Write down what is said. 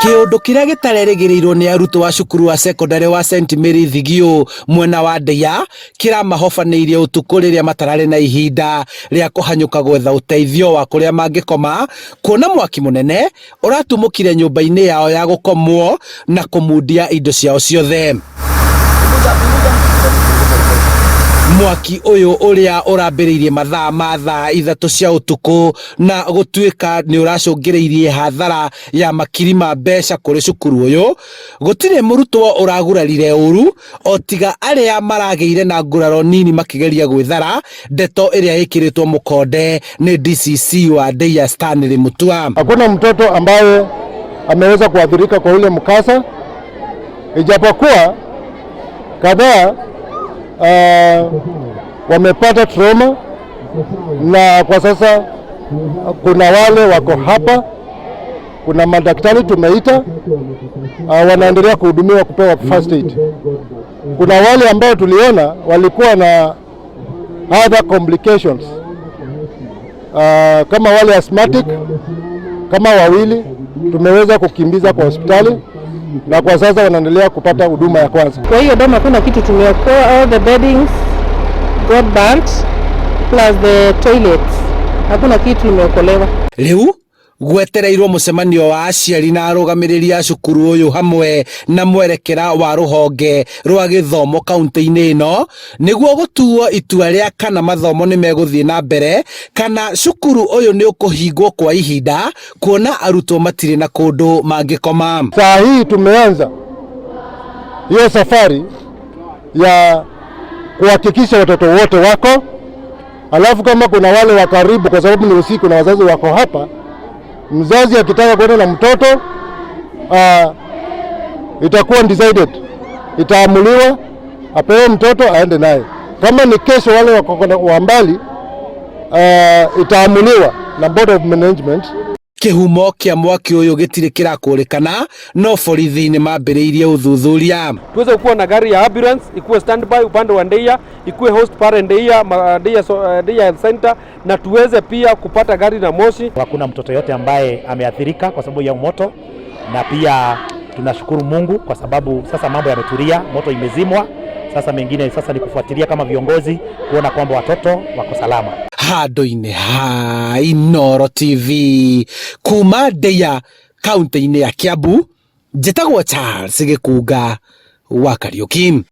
Kiundu kiria gitarerĩgĩrĩirwo ni arutwo wa cukuru wa secondary wa St Mary Thigio mwena wa Ndeia kiramahofanĩirie utuku riria matararĩ na ihinda ria kuhanyũka gwetha uteithio wa kuria mangĩkoma, kuona mwaki munene uratumũkire nyũmba-inĩ yao ya gũkomwo na kũmundia indo ciao ciothe. Mwaki uyu uria urambĩrĩirie mathaa ma thaa 3 cia utuku na gũtuĩka ni uracũngĩrĩirie hathara ya makiri ma mbeca kũrĩ cukuru uyu. Gũtirĩ mũrutwo uragurarire ũru o tiga arĩa maragĩire na nguraro nini makĩgeria gwĩthara, ndeto ĩrĩa ĩkĩrĩtwo mũkonde ni DCC wa Ndeia Stanley Mutua. Hakuna mtoto ambaye ameweza kuathirika kwa ule mkasa, ijapokuwa kadhaa wamepata trauma, na kwa sasa kuna wale wako hapa, kuna madaktari tumeita, wanaendelea kuhudumiwa kupewa first aid. Kuna wale ambao tuliona walikuwa na other complications, kama wale asthmatic, kama wawili tumeweza kukimbiza kwa hospitali na kwa sasa wanaendelea kupata huduma ya kwanza. Kwa hiyo doma kuna kitu tumeokoa, all the beddings got burnt plus the toilets. Hakuna kitu tumeokolewa. Riu gwetereirwo mucemanio wa aciari na arugamĩrĩri a cukuru uyu hamwe na mwerekera wa ruhonge rwa gĩthomo kaunti-inĩ ĩno nĩguo gũtuo itua rĩa kana mathomo nĩ megũthiĩ na mbere kana cukuru uyu nĩ ũkũhingwo kwa ihinda, kuona arutwo matirĩ na kũndũ mangĩkoma. Saa hii tumeanza hiyo safari ya kuhakikisha watoto wote wako, alafu kama kuna wale wa karibu, kwa sababu ni usiku na wazazi wako hapa, mzazi akitaka kwenda na mtoto itakuwa decided, itaamuliwa apewe mtoto aende naye. Kama ni kesho wale wako wa mbali, itaamuliwa na board of management. Kihumo kia mwaki uyu gitire kirakũrĩkana, no borithi nĩ mambĩrĩirie uthuthuria. Tuweze kuwa na gari ya ambulance ikuwe standby upande wa Ndeia, ikuwe host pale Ndeia Health Center, na tuweze pia kupata gari na moshi. Hakuna mtoto yote ambaye ameathirika kwa sababu ya moto, na pia tunashukuru Mungu kwa sababu sasa mambo yametulia, moto imezimwa. Sasa mengine sasa ni kufuatilia kama viongozi kuona kwamba watoto wako salama. Handũ-inĩ ha Inooro TV kuma Ndeia kaunti-inĩ ya Kiambu, njĩtagwo Charles Gĩkunga wa Kariũki.